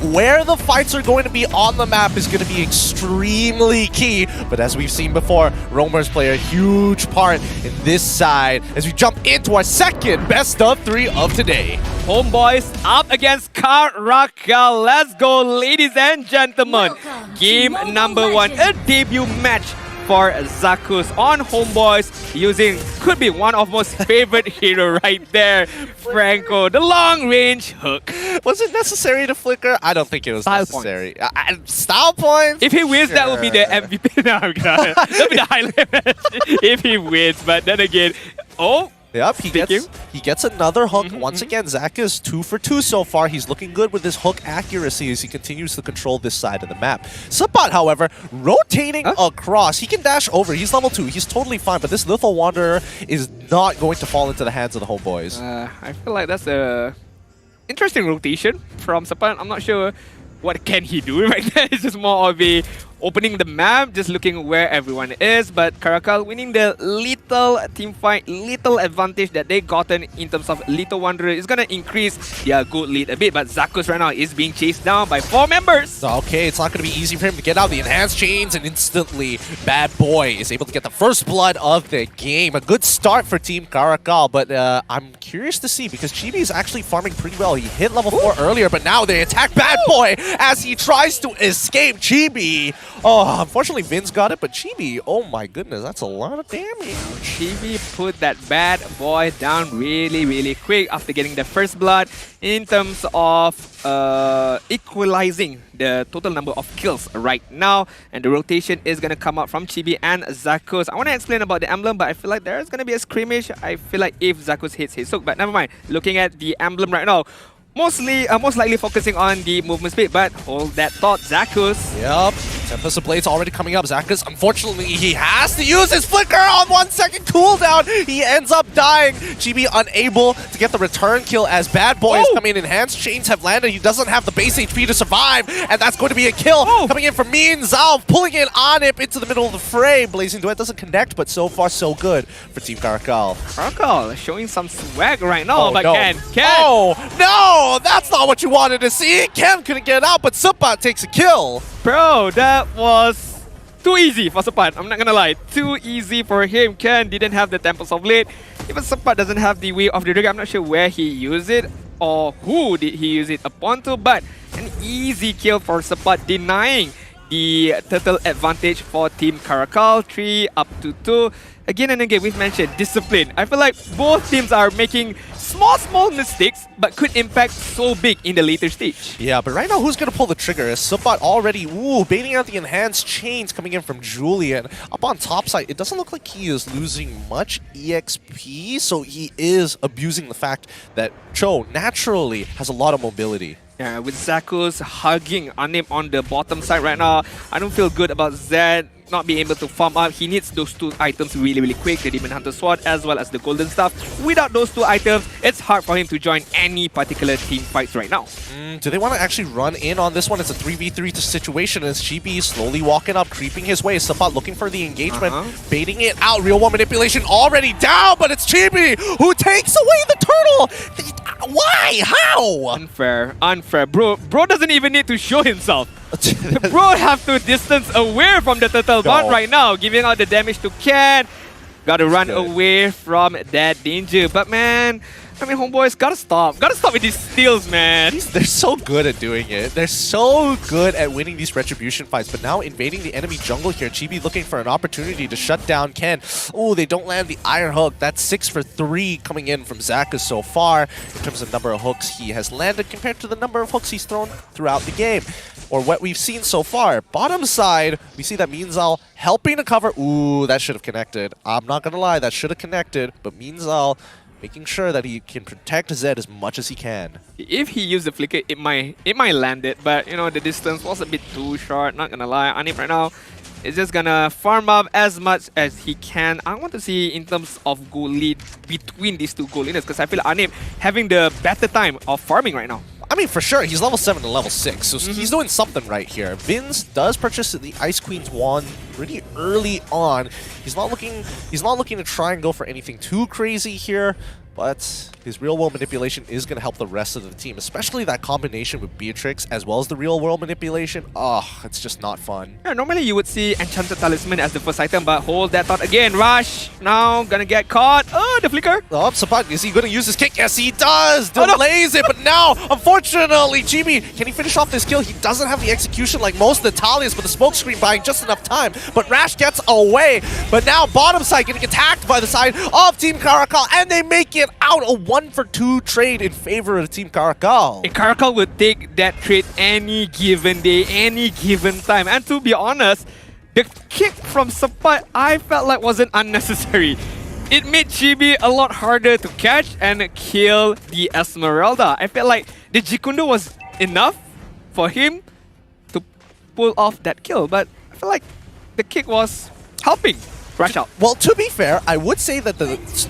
where the fights are going to be on the map is going to be extremely key. But as we've seen before, roamers play a huge part in this side as we jump into our second best of 3 of today. Homebois up against Caracal. Let's go, ladies and gentlemen. Game number 1, a debut match for Zakus on Homebois, using could be one of most favorite hero right there, Franco, the long range hook. Was it necessary to flicker? I don't think it was Style necessary. Style points? If he wins, that will be the MVP. No, I'm gonna, that'll be the highlight match if he wins. But then again, Yep, he gets another hook. Once again, Zach is 2 for 2 so far. He's looking good with his hook accuracy as he continues to control this side of the map. Subbot, however, rotating across. He can dash over. He's level 2. He's totally fine, but this Lethal Wanderer is not going to fall into the hands of the Homebois. I feel like that's a interesting rotation from Subbot. I'm not sure what can he do right there. It's just more of a opening the map, just looking where everyone is. But Caracal winning the little team fight, little advantage that they gotten in terms of Lethal Wanderer is gonna increase their gold lead a bit. But Zakus right now is being chased down by 4 members. Okay, it's not gonna be easy for him to get out the enhanced chains, and instantly Bad Boy is able to get the first blood of the game. A good start for Team Caracal, but I'm curious to see because Chibi is actually farming pretty well. He hit level 4 earlier, but now they attack Bad Boy as he tries to escape Chibi. Oh, unfortunately Vin's got it, but Chibi, oh my goodness, that's a lot of damage. Chibi put that Bad Boy down really, really quick after getting the first blood in terms of equalizing the total number of kills right now. And the rotation is going to come out from Chibi and Zakus. I want to explain about the emblem, but I feel like there's going to be a scrimmage. I feel like if Zakus hits his hook, but never mind. Looking at the emblem right now, most likely focusing on the movement speed, but hold that thought, Zakus. Yep, Tempest of Blades already coming up. Zakus, unfortunately, he has to use his flicker on 1 second cooldown. He ends up dying. Chibi unable to get the return kill as Bad Boy is coming in. Enhanced chains have landed. He doesn't have the base HP to survive, and that's going to be a kill. Coming in from Mean Zhao, pulling in Anip into the middle of the fray. Blazing Duet doesn't connect, but so far so good for Team Caracal. Caracal showing some swag right now, but no. Ken. Oh, no! That's not what you wanted to see. Ken couldn't get out, but Subbot takes a kill. Bro, that was too easy for Subbot. I'm not gonna lie. Too easy for him. Ken didn't have the Tempest of Blade. Even Subbot doesn't have the Wave of the Trigger. I'm not sure where he used it or who did he use it upon to, but an easy kill for Subbot, denying the turtle advantage for Team Caracal. 3 up to 2. Again and again, we've mentioned discipline. I feel like both teams are making small mistakes, but could impact so big in the later stage. Yeah, but right now, who's going to pull the trigger? Is Subbot already, baiting out the enhanced chains coming in from Julian. Up on top side, it doesn't look like he is losing much EXP, so he is abusing the fact that Cho naturally has a lot of mobility. Yeah, with Zakus hugging Anip on the bottom side right now, I don't feel good about Zed not being able to farm up. He needs those 2 items really quick, the Demon Hunter Sword as well as the Golden Staff. Without those 2 items, it's hard for him to join any particular team fights right now. Do they want to actually run in on this one? It's a 3v3 situation as Chibi slowly walking up, creeping his way. Subbot looking for the engagement, baiting it out. Real One Manipulation already down, but it's Chibi who takes away the turtle. Why? How? Unfair. Bro doesn't even need to show himself. Bro have to distance away from the turtle bot right now, giving out the damage to Ken. Gotta run away from that danger. But man, I mean, Homeboys gotta stop with these steals, man. They're so good at doing it. They're so good at winning these retribution fights. But now invading the enemy jungle here, Chibi looking for an opportunity to shut down Ken. Oh, they don't land the Iron Hook. That's 6 for 3 coming in from Zakus so far in terms of number of hooks he has landed compared to the number of hooks he's thrown throughout the game. Or what we've seen so far. Bottom side, we see that Mean Zhao helping to cover. Ooh, that should have connected. I'm not gonna lie, that should have connected. But Mean Zhao making sure that he can protect Zed as much as he can. If he used the flicker, it might land it, but you know, the distance was a bit too short, not gonna lie. Anip right now is just gonna farm up as much as he can. I want to see in terms of goal lead between these 2 goal leaders, because I feel Anip having the better time of farming right now. I mean, for sure, he's level 7 to level 6, so he's doing something right here. Vince does purchase the Ice Queen's wand pretty early on. He's not looking to try and go for anything too crazy here, but his real-world manipulation is going to help the rest of the team, especially that combination with Beatrix as well as the real-world manipulation. Oh, it's just not fun. Yeah, normally you would see Enchanted Talisman as the first item, but hold that thought again. Rush, now gonna get caught. Oh, the flicker. Oh, Sapat, is he going to use his kick? Yes, he does! Oh, no. Delays it, but now, unfortunately, Chibi, can he finish off this kill? He doesn't have the execution like most of the Talias, but the smoke screen buying just enough time. But Rash gets away, but now bottom side getting attacked by the side of Team Caracal, and they make it out a 1-for-2 trade in favor of Team Caracal. And Caracal would take that trade any given day, any given time. And to be honest, the kick from Sapat I felt like wasn't unnecessary. It made Chibi a lot harder to catch and kill the Esmeralda. I felt like the Jikundo was enough for him to pull off that kill, but I feel like the kick was helping Rush out. Well, to be fair, I would say that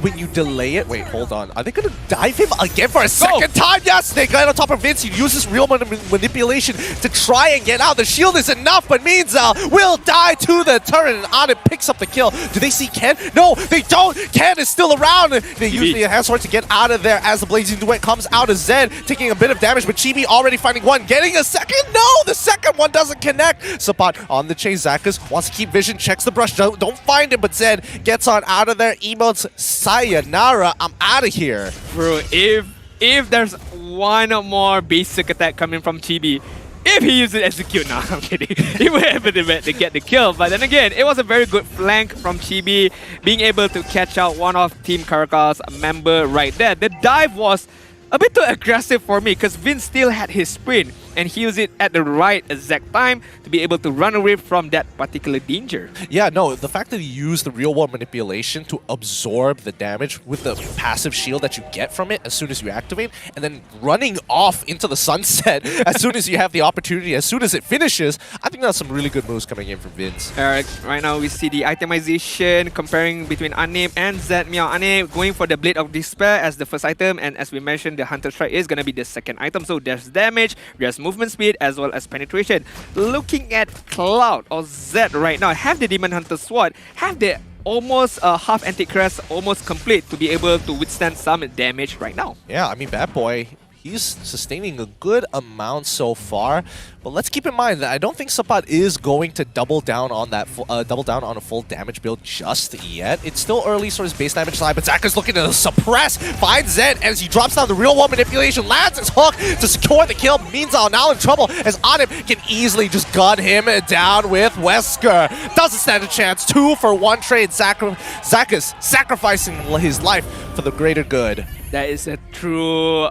when you delay it... Wait, hold on. Are they going to dive him again for a second time? Yes, they got on top of Vince. He uses real manipulation to try and get out. The shield is enough, but Meanzal will die to the turret, and Anip picks up the kill. Do they see Ken? No, they don't. Ken is still around. They use the enhanced sword to get out of there as the Blazing Duet comes out of Zed, taking a bit of damage, but Chibi already finding one, getting a second. No, the second one doesn't connect. Sapat on the chase. Zakas wants to keep vision, checks the brush, don't find him, but Zed gets on out of there, emotes sayonara, I'm out of here. Bro, if there's one more basic attack coming from Chibi, if he uses execute, nah, I'm kidding. He would have been able to get the kill. But then again, it was a very good flank from Chibi, being able to catch out one of Team Caracal's member right there. The dive was a bit too aggressive for me because Vince still had his sprint and he used it at the right exact time to be able to run away from that particular danger. Yeah, no, the fact that he used the real-world manipulation to absorb the damage with the passive shield that you get from it as soon as you activate, and then running off into the sunset as soon as you have the opportunity, as soon as it finishes, I think that's some really good moves coming in from Vince. Right now we see the itemization comparing between Anip and Zed Meow. Anip going for the Blade of Despair as the first item, and as we mentioned, the Hunter Strike is going to be the second item, so there's damage, there's movement speed as well as penetration. Looking at Cloud or Zed right now, have the Demon Hunter Sword, have the almost half Antichrist almost complete to be able to withstand some damage right now. Yeah, I mean, Bad Boy, he's sustaining a good amount so far, but let's keep in mind that I don't think Sapat is going to double down on that on a full damage build just yet. It's still early for his base damage side, but Zaka's looking to suppress, finds Zed as he drops down the real world manipulation, lands his hook to secure the kill. Meanwhile, now in trouble as Anip can easily just gun him down with Wesker. Doesn't stand a chance. 2-for-1 trade. Zaka's sacrificing his life for the greater good. That is a true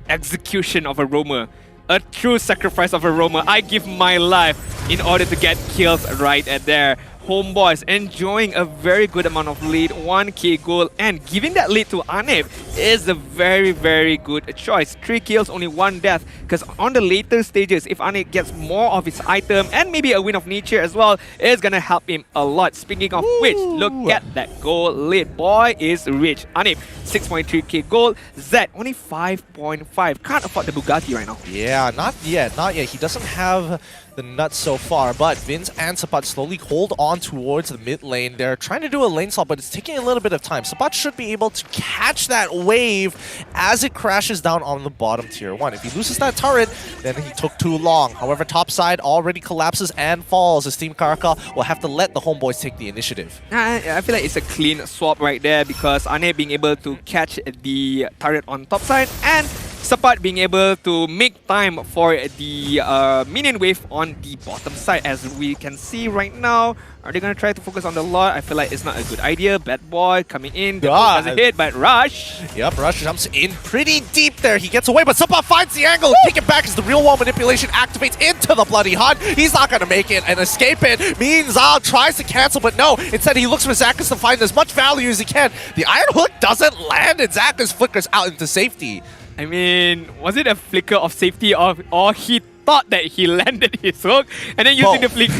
execution of a roamer. A true sacrifice of a roamer. I give my life in order to get kills right at there. Homebois enjoying a very good amount of lead, 1k gold, and giving that lead to Anip is a very, very good choice. 3 kills, only 1 death, because on the later stages, if Anip gets more of his item and maybe a win of nature as well, it's gonna help him a lot. Speaking of which, look at that gold lead. Boy is rich. Anip, 6.3k gold. Zed, only 5.5. Can't afford the Bugatti right now. Yeah, not yet, not yet. He doesn't have the nuts so far, but Vince and Sapat slowly hold on towards the mid lane. They're trying to do a lane swap, but it's taking a little bit of time. Sapat should be able to catch that wave as it crashes down on the bottom tier 1. If he loses that turret, then he took too long. However, top side already collapses and falls as Team Caracal will have to let the Homeboys take the initiative. I feel like it's a clean swap right there because Ane being able to catch the turret on top side and Sapat being able to make time for the minion wave on the bottom side. As we can see right now, are they going to try to focus on the Lord? I feel like it's not a good idea. Bad Boy coming in, doesn't hit, but Rush. Yep, Rush jumps in pretty deep there. He gets away, but Sapat finds the angle. Take it back as the real wall manipulation activates into the Bloody Hunt. He's not going to make it and escape it. Meanwhile, tries to cancel, but no. Instead, he looks for Zakas to find as much value as he can. The Iron Hook doesn't land, and Zakas flickers out into safety. I mean, was it a flicker of safety or he thought that he landed his hook and then using the flick.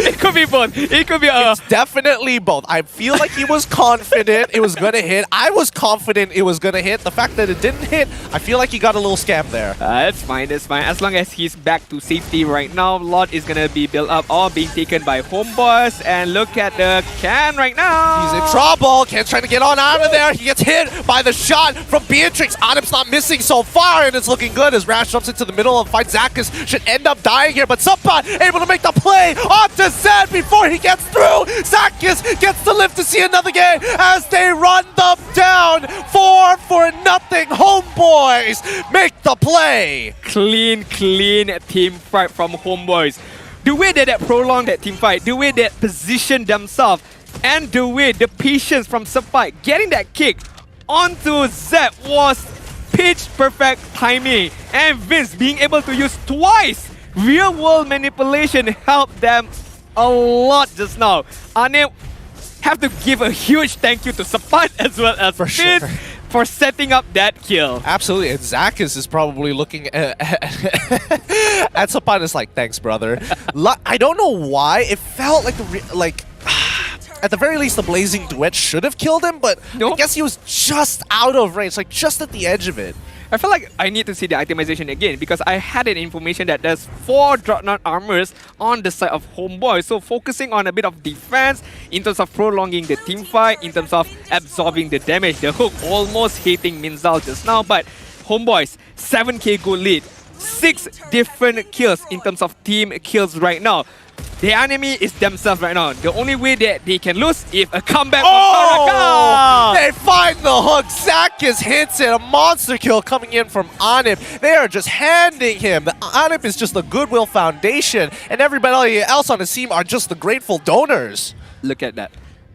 It could be both. It could be It's definitely both. I feel like he was confident it was gonna hit. I was confident it was gonna hit. The fact that it didn't hit, I feel like he got a little scam there. That's fine, that's fine. As long as he's back to safety right now, lot is gonna be built up or being taken by Homebois. And look at the Can right now. He's in trouble. Can's trying to get on out of there. He gets hit by the shot from Beatrix. Anip's not missing so far, and it's looking good as Rash jumps into the middle of the fight. Zakas should end up dying here, but Subpot able to make the play onto Zed before he gets through. Zakas gets to live to see another game as they run them down. 4-0. Homeboys make the play. Clean team fight from Homebois. The way that they prolonged that team fight, the way they positioned themselves, and the way the patience from Subpot getting that kick onto Zed was pitch perfect timing. And Vince being able to use twice real world manipulation helped them a lot just now. Anip have to give a huge thank you to Subpot as well as For Vince sure. for setting up that kill. Absolutely, and Zakas is probably looking at Subpot is like, thanks, brother. I don't know why. It felt like at the very least, the Blazing Duet should have killed him, but I guess he was just out of range, like just at the edge of it. I feel like I need to see the itemization again because I had an information that there's 4 Dreadnought armors on the side of Homeboy. So focusing on a bit of defense in terms of prolonging the team fight, in terms of absorbing the damage. The hook almost hitting Minzal just now, but Homeboys 7k gold lead, 6 different kills in terms of team kills right now. The enemy is themselves right now. The only way that they can lose if a comeback from Caracal. They find the hook. Zakas hits it. A monster kill coming in from Anip. They are just handing him. The Anip is just the Goodwill Foundation, and everybody else on the team are just the grateful donors. Look at that.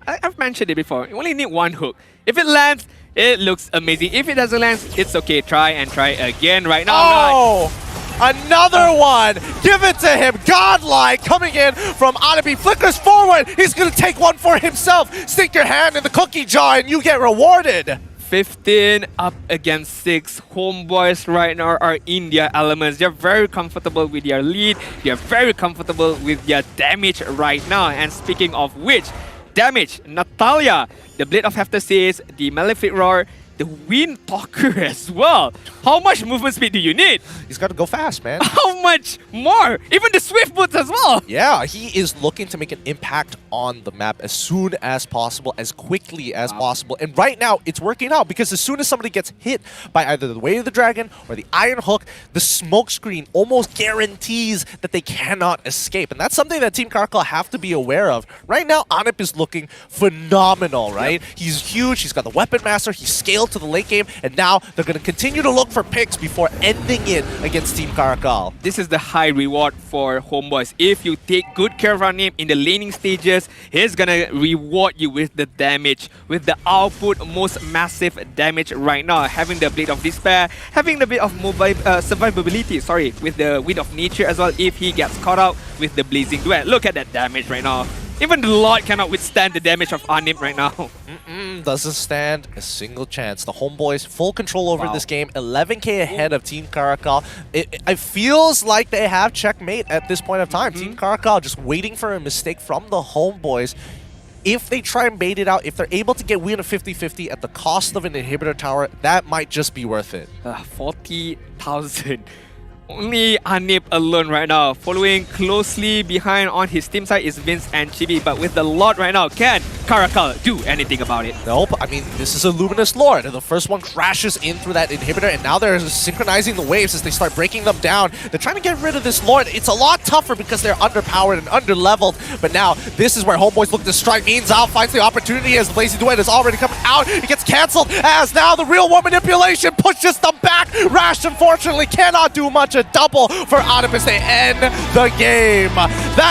I've mentioned it before. You only need one hook. If it lands, it looks amazing. If it doesn't land, it's okay. Try and try again right now. Oh! Another one! Give it to him! Godlike coming in from Anip. He flickers forward. He's gonna take one for himself. Stick your hand in the cookie jar and you get rewarded. 15 up against 6. Homeboys right now are in their elements. They're very comfortable with their lead. They're very comfortable with their damage right now. And speaking of which, damage, Natalia, the Blade of Hefter says, the Malefic Roar, the Wind Talker as well. How much movement speed do you need? He's got to go fast, man. How much more? Even the Swift Boots as well. Yeah, he is looking to make an impact on the map as soon as possible, as quickly as possible. And right now, it's working out because as soon as somebody gets hit by either the Way of the Dragon or the Iron Hook, the smoke screen almost guarantees that they cannot escape. And that's something that Team Caracal have to be aware of. Right now, Anip is looking phenomenal, right? Yep. He's huge. He's got the Weapon Master. He's scaled to the late game. And now they're going to continue to look for picks before ending it against Team Caracal. This is the high reward for Homeboys. If you take good care of him in the laning stages, he's gonna reward you with the damage, with the output, most massive damage right now. Having the Blade of Despair, having the bit of survivability, sorry, with the Wind of Nature as well if he gets caught out with the Blazing Duet. Look at that damage right now. Even the Lord cannot withstand the damage of Anip right now. Doesn't stand a single chance. The Homeboys full control over this game, 11k ahead of Team Caracal. It feels like they have checkmate at this point of time. Team Caracal just waiting for a mistake from the Homeboys. If they try and bait it out, if they're able to get win a 50-50 at the cost of an inhibitor tower, that might just be worth it. 40,000. Only Anip alone right now. Following closely behind on his team side is Vince and Chibi. But with the Lord right now, can Caracal do anything about it? Nope. I mean, this is a Luminous Lord. And the first one crashes in through that inhibitor. And now they're synchronizing the waves as they start breaking them down. They're trying to get rid of this Lord. It's a lot tougher because they're underpowered and underleveled. But now, this is where Homeboys look to strike. Minzal finds the opportunity as the Blazing Duet is already coming out. It gets cancelled as now the real war manipulation pushes them back. Rash, unfortunately, cannot do much. A double for Anip as they end the game. That